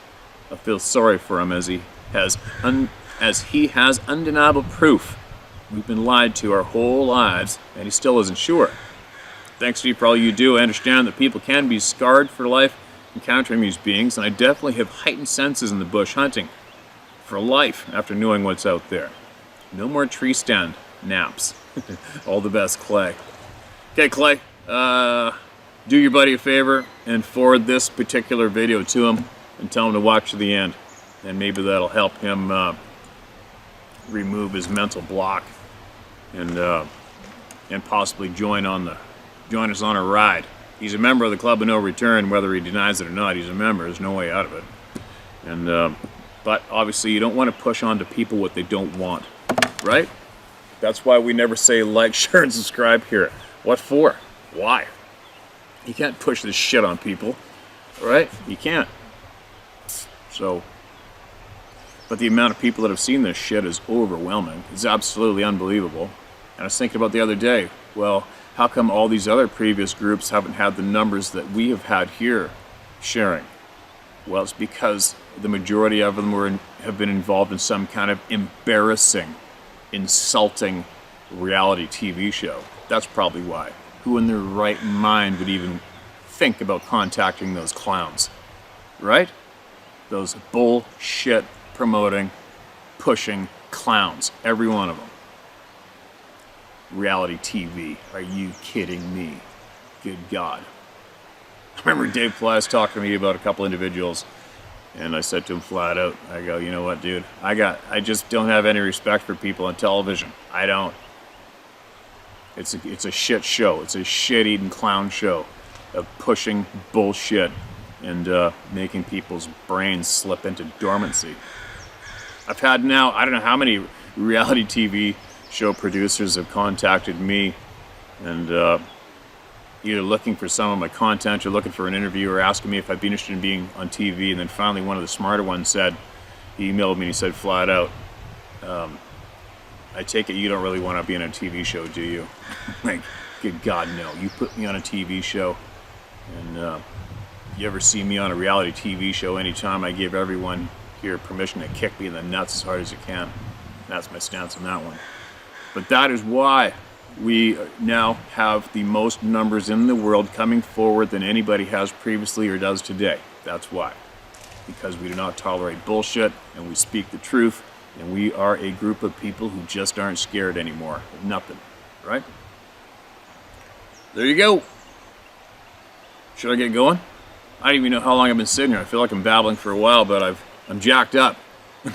A: I feel sorry for him as he has undeniable proof we've been lied to our whole lives, and he still isn't sure. Thanks to you for all you do. I understand that people can be scarred for life encountering these beings, and I definitely have heightened senses in the bush hunting for life after knowing what's out there. No more tree stand naps. All the best, Clay. Okay, Clay, do your buddy a favor and forward this particular video to him and tell him to watch to the end, and maybe that'll help him remove his mental block and possibly join us on a ride. He's a member of the Club of No Return, whether he denies it or not. He's a member. There's no way out of it. And but obviously, you don't want to push on to people what they don't want, right? That's why we never say like, share, and subscribe here. What for? Why? You can't push this shit on people, right? You can't. So, but the amount of people that have seen this shit is overwhelming. It's absolutely unbelievable. And I was thinking about the other day, well, how come all these other previous groups haven't had the numbers that we have had here sharing? Well, it's because the majority of them have been involved in some kind of embarrassing, insulting reality TV show. That's probably why. Who in their right mind would even think about contacting those clowns? Right? Those bullshit promoting, pushing clowns. Every one of them. Reality TV. Are you kidding me? good God. I remember Dave Flies talking to me about a couple individuals, and I said to him flat out, I go, you know what, dude? I just don't have any respect for people on television. I don't. It's a shit show. It's a shit-eating clown show of pushing bullshit and making people's brains slip into dormancy. I've had now, I don't know how many reality TV show producers have contacted me and either looking for some of my content or looking for an interview or asking me if I'd be interested in being on TV. And then finally one of the smarter ones said, he emailed me and he said flat out, I take it you don't really want to be on a TV show, do you? Like, good God, no. You put me on a TV show, and you ever see me on a reality TV show, anytime I give everyone here permission to kick me in the nuts as hard as you can. That's my stance on that one. But that is why we now have the most numbers in the world coming forward than anybody has previously or does today. That's why. Because we do not tolerate bullshit, and we speak the truth. And we are a group of people who just aren't scared anymore of nothing, right? There you go. Should I get going? I don't even know how long I've been sitting here. I feel like I'm babbling for a while, but I'm jacked up.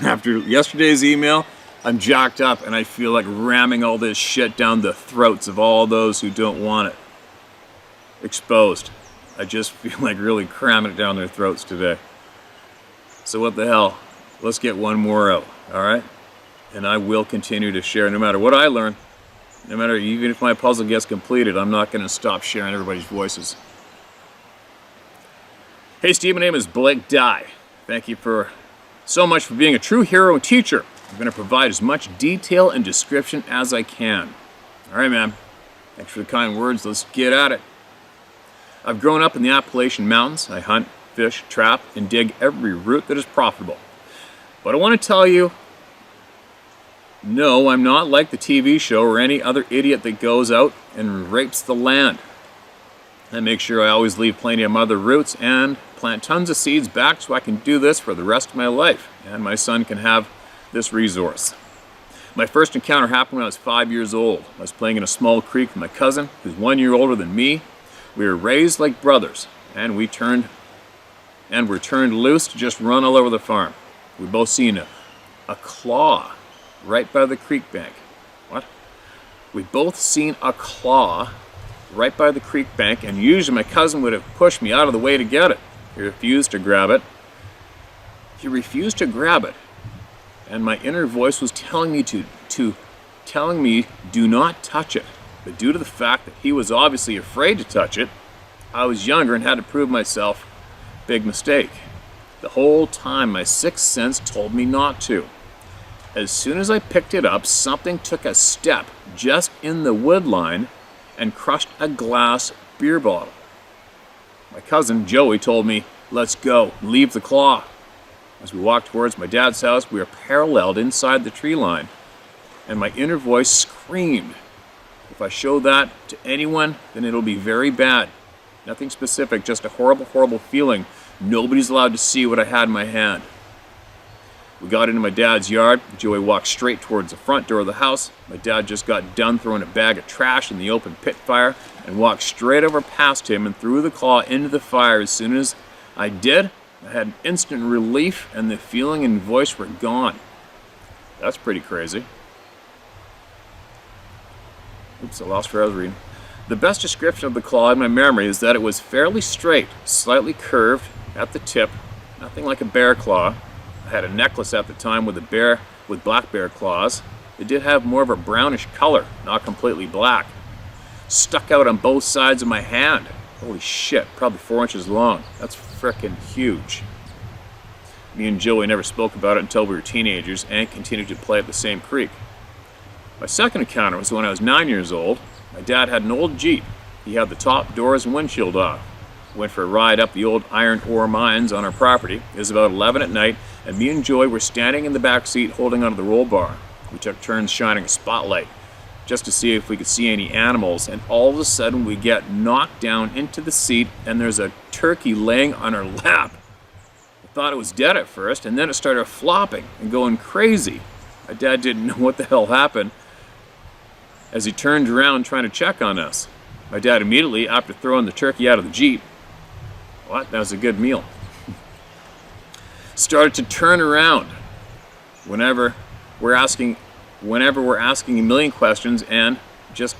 A: After yesterday's email, I'm jacked up, and I feel like ramming all this shit down the throats of all those who don't want it exposed. I just feel like really cramming it down their throats today. So what the hell? Let's get one more out. All right, and I will continue to share no matter what I learn, no matter even if my puzzle gets completed. I'm not going to stop sharing everybody's voices. Hey Steve, my name is Blake Dye. Thank you so much for being a true hero and teacher. I'm going to provide as much detail and description as I can. All right, man. Thanks for the kind words. Let's get at it. I've grown up in the Appalachian Mountains. I hunt, fish, trap, and dig every route that is profitable. But I want to tell you, no, I'm not like the TV show or any other idiot that goes out and rapes the land. I make sure I always leave plenty of mother roots and plant tons of seeds back so I can do this for the rest of my life, and my son can have this resource. My first encounter happened when I was 5 years old. I was playing in a small creek with my cousin, who's 1 year older than me. We were raised like brothers, and were turned loose to just run all over the farm. We both seen a claw right by the creek bank. What? We both seen a claw right by the creek bank, and usually my cousin would have pushed me out of the way to get it. He refused to grab it. And my inner voice was telling me do not touch it. But due to the fact that he was obviously afraid to touch it, I was younger and had to prove myself. Big mistake. The whole time my sixth sense told me not to. As soon as I picked it up, something took a step just in the wood line and crushed a glass beer bottle. My cousin Joey told me, let's go, leave the claw. As we walked towards my dad's house, we were paralleled inside the tree line, and my inner voice screamed, if I show that to anyone, then it'll be very bad. Nothing specific, just a horrible, horrible feeling. Nobody's allowed to see what I had in my hand. We got into my dad's yard. Joey walked straight towards the front door of the house. My dad just got done throwing a bag of trash in the open pit fire and walked straight over past him and threw the claw into the fire. As soon as I did, I had an instant relief and the feeling and voice were gone. That's pretty crazy. Oops, I lost where I was reading. The best description of the claw in my memory is that it was fairly straight, slightly curved at the tip, nothing like a bear claw. I had a necklace at the time with black bear claws. It did have more of a brownish color, not completely black. Stuck out on both sides of my hand. Holy shit, probably 4 inches long. That's frickin' huge. Me and Joey never spoke about it until we were teenagers and continued to play at the same creek. My second encounter was when I was 9 years old. My dad had an old Jeep. He had the top doors and windshield off. Went for a ride up the old iron ore mines on our property. It was about 11 at night, and me and Joey were standing in the back seat holding onto the roll bar. We took turns shining a spotlight just to see if we could see any animals, and all of a sudden we get knocked down into the seat, and there's a turkey laying on our lap. I thought it was dead at first, and then it started flopping and going crazy. My dad didn't know what the hell happened as he turned around trying to check on us. My dad immediately, after throwing the turkey out of the Jeep, what? That was a good meal, started to turn around whenever we're asking a million questions and just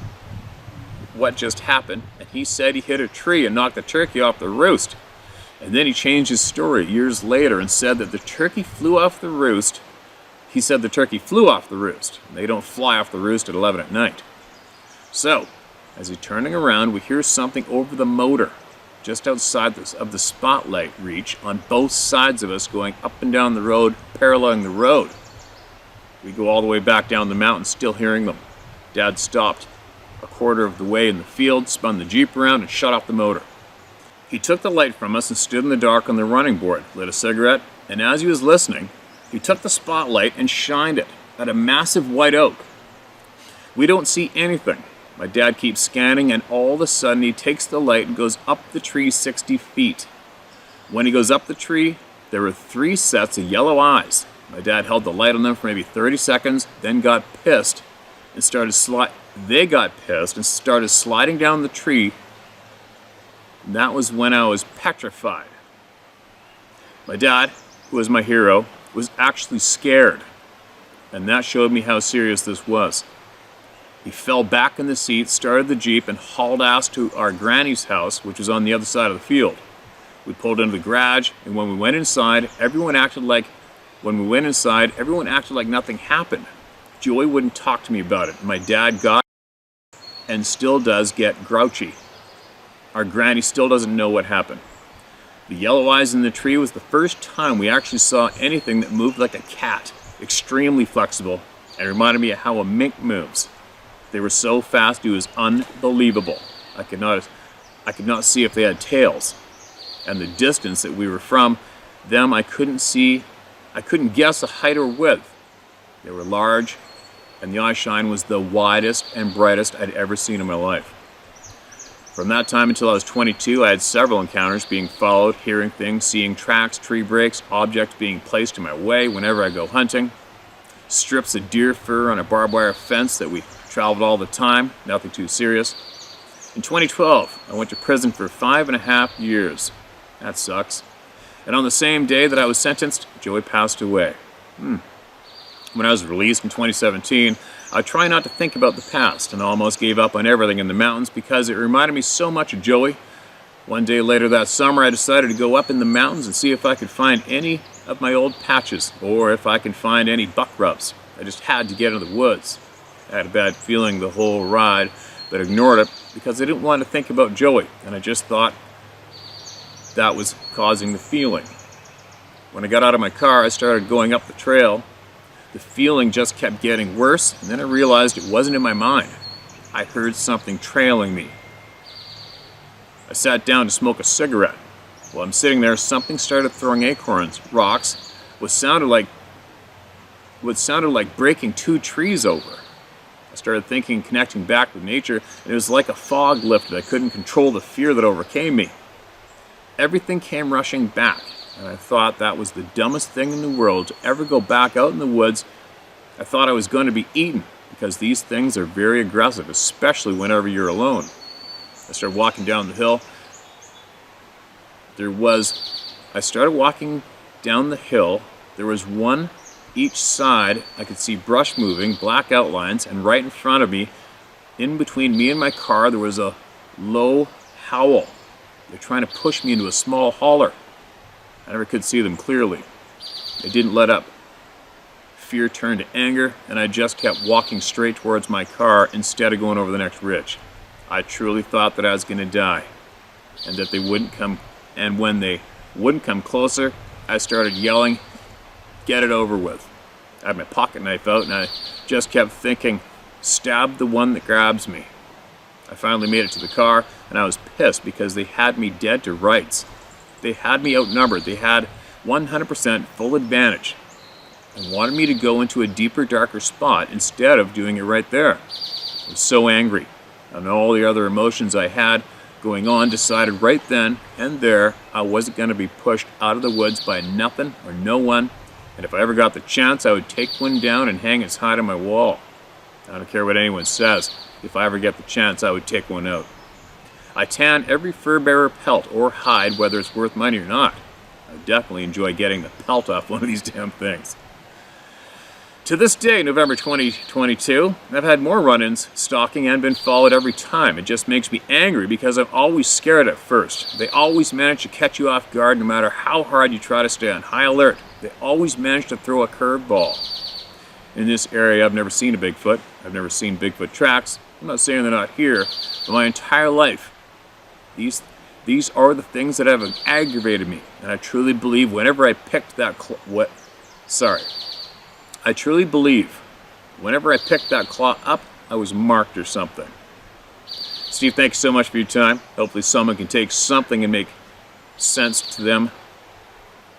A: what just happened. And he said he hit a tree and knocked the turkey off the roost. And then he changed his story years later and said that the turkey flew off the roost. He said the turkey flew off the roost. They don't fly off the roost at 11 at night. So, as he's turning around, we hear something over the motor just outside of the spotlight reach on both sides of us, going up and down the road, paralleling the road. We go all the way back down the mountain, still hearing them. Dad stopped a quarter of the way in the field, spun the Jeep around, and shut off the motor. He took the light from us and stood in the dark on the running board, lit a cigarette, and as he was listening, he took the spotlight and shined it at a massive white oak. We don't see anything. My dad keeps scanning, and all of a sudden he takes the light and goes up the tree 60 feet. When he goes up the tree, there were 3 sets of yellow eyes. My dad held the light on them for maybe 30 seconds, then got pissed and started sliding down the tree. And that was when I was petrified. My dad, who was my hero, was actually scared, and that showed me how serious this was. He fell back in the seat, started the Jeep, and hauled ass to our granny's house, which was on the other side of the field. We pulled into the garage, and when we went inside, everyone acted like nothing happened. Joey wouldn't talk to me about it. My dad got, and still does, get grouchy. Our granny still doesn't know what happened. The yellow eyes in the tree was the first time we actually saw anything that moved like a cat, extremely flexible, and reminded me of how a mink moves. They were so fast, it was unbelievable. I could not see if they had tails. And the distance that we were from them, I couldn't guess a height or width. They were large, and the eye shine was the widest and brightest I'd ever seen in my life. From that time until I was 22, I had several encounters, being followed, hearing things, seeing tracks, tree breaks, objects being placed in my way whenever I go hunting, strips of deer fur on a barbed wire fence that we traveled all the time, nothing too serious. In 2012, I went to prison for 5.5 years. That sucks. And on the same day that I was sentenced, Joey passed away. When I was released in 2017, I tried not to think about the past and almost gave up on everything in the mountains because it reminded me so much of Joey. One day later that summer, I decided to go up in the mountains and see if I could find any of my old patches or if I could find any buck rubs. I just had to get into the woods. I had a bad feeling the whole ride, but ignored it because I didn't want to think about Joey, and I just thought that was causing the feeling. When I got out of my car, I started going up the trail. The feeling just kept getting worse, and then I realized it wasn't in my mind. I heard something trailing me. I sat down to smoke a cigarette. While I'm sitting there, something started throwing acorns, rocks, what sounded like breaking 2 trees over. I started thinking, connecting back with nature, and it was like a fog lifted. I couldn't control the fear that overcame me. Everything came rushing back, and I thought that was the dumbest thing in the world to ever go back out in the woods. I thought I was going to be eaten, because these things are very aggressive, especially whenever you're alone. I started walking down the hill. I started walking down the hill. There was one each side. I could see brush moving, black outlines, and right in front of me, in between me and my car, there was a low howl. They're trying to push me into a small holler. I never could see them clearly. They didn't let up. Fear turned to anger, and I just kept walking straight towards my car instead of going over the next ridge. I truly thought that I was going to die, and that they wouldn't come. And when they wouldn't come closer, I started yelling, "Get it over with." I had my pocket knife out, and I just kept thinking, stab the one that grabs me. I finally made it to the car, and I was pissed because they had me dead to rights. They had me outnumbered. They had 100% full advantage and wanted me to go into a deeper, darker spot instead of doing it right there. I was so angry, and all the other emotions I had going on, decided right then and there I wasn't going to be pushed out of the woods by nothing or no one, and if I ever got the chance, I would take one down and hang its hide on my wall. I don't care what anyone says. If I ever get the chance, I would take one out. I tan every fur bearer pelt or hide, whether it's worth money or not. I definitely enjoy getting the pelt off one of these damn things. To this day, November 2022, I've had more run-ins stalking and been followed every time. It just makes me angry because I'm always scared at first. They always manage to catch you off guard no matter how hard you try to stay on high alert. They always manage to throw a curveball. In this area, I've never seen a Bigfoot. I've never seen Bigfoot tracks. I'm not saying they're not here, but my entire life, these are the things that have aggravated me. And I truly believe whenever I picked that I truly believe whenever I picked that claw up, I was marked or something. Steve, thanks so much for your time. Hopefully someone can take something and make sense to them.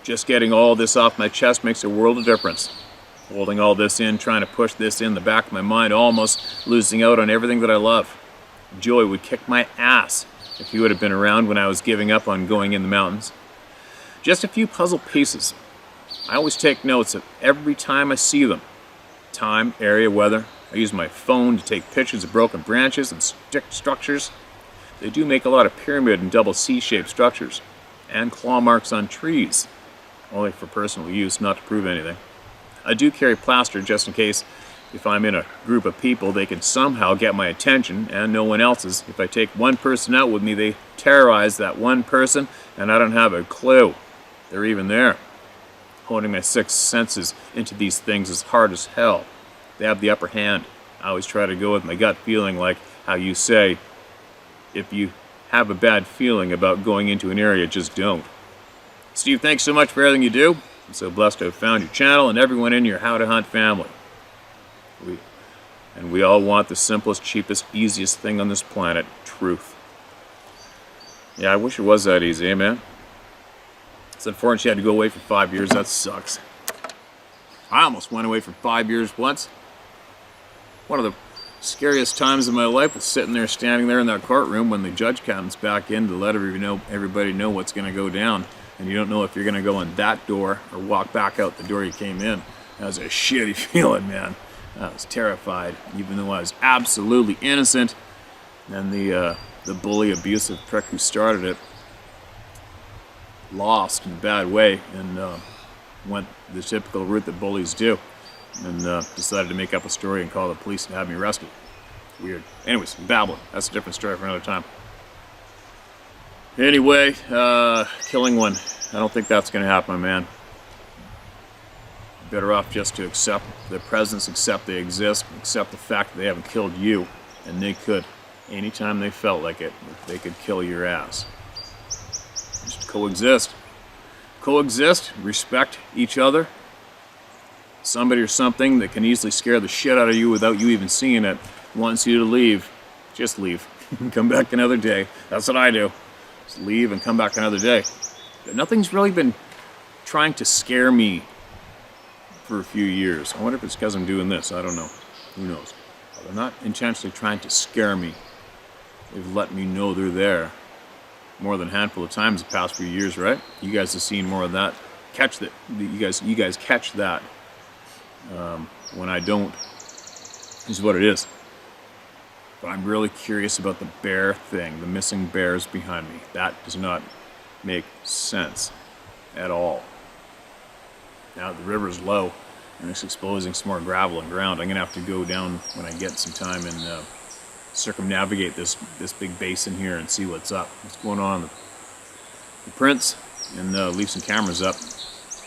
A: Just getting all this off my chest makes a world of difference. Holding all this in, trying to push this in the back of my mind, almost losing out on everything that I love. Joey would kick my ass if he would have been around when I was giving up on going in the mountains. Just a few puzzle pieces. I always take notes of every time I see them. Time, area, weather. I use my phone to take pictures of broken branches and stick structures. They do make a lot of pyramid and double C-shaped structures. And claw marks on trees. Only for personal use, not to prove anything. I do carry plaster just in case if I'm in a group of people they can somehow get my attention and no one else's. If I take one person out with me, they terrorize that one person and I don't have a clue they're even there. Honing my sixth senses into these things is hard as hell. They have the upper hand. I always try to go with my gut feeling, like how you say, if you have a bad feeling about going into an area, just don't. Steve, thanks so much for everything you do. I'm so blessed to have found your channel and everyone in your How to Hunt family. We all want the simplest, cheapest, easiest thing on this planet, truth. Yeah, I wish it was that easy, eh, man? It's unfortunate you had to go away for 5 years. That sucks. I almost went away for 5 years once. One of the scariest times of my life was sitting there, standing there in that courtroom when the judge comes back in to let everybody know what's going to go down. And you don't know if you're going to go in that door or walk back out the door you came in. That was a shitty feeling, man. I was terrified, even though I was absolutely innocent. And the bully, abusive prick who started it lost in a bad way and went the typical route that bullies do and decided to make up a story and call the police and have me arrested. Weird. Anyways, babbling. That's a different story for another time. Anyway, killing one. I don't think that's going to happen, man. Better off just to accept their presence, accept they exist, accept the fact that they haven't killed you, and they could, anytime they felt like it, they could kill your ass. Just coexist. Coexist, respect each other. Somebody or something that can easily scare the shit out of you without you even seeing it wants you to leave. Just leave. Come back another day. That's what I do. Just leave and come back another day. But nothing's really been trying to scare me for a few years. I wonder if it's because I'm doing this. I don't know. Who knows? They're not intentionally trying to scare me. They've let me know they're there more than a handful of times the past few years, right? You guys have seen more of that. Catch that. You guys catch that. When I don't, is what it is. But I'm really curious about the bear thing, the missing bears behind me. That does not make sense at all. Now the river's low and it's exposing some more gravel and ground. I'm gonna have to go down when I get some time and circumnavigate this big basin here and see what's up, what's going on the prints, and leave some cameras up.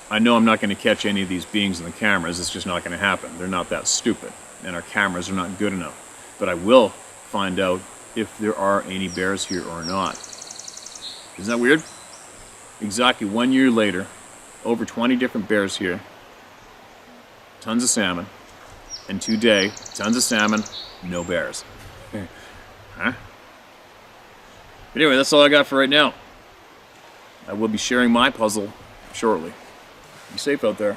A: I know I'm not going to catch any of these beings in the cameras. It's just not going to happen. They're not that stupid, and our cameras are not good enough. But I will find out if there are any bears here or not. Isn't that weird? Exactly 1 year later, over 20 different bears here, tons of salmon, and today, tons of salmon, no bears. Huh? But anyway, that's all I got for right now. I will be sharing my puzzle shortly. Be safe out there.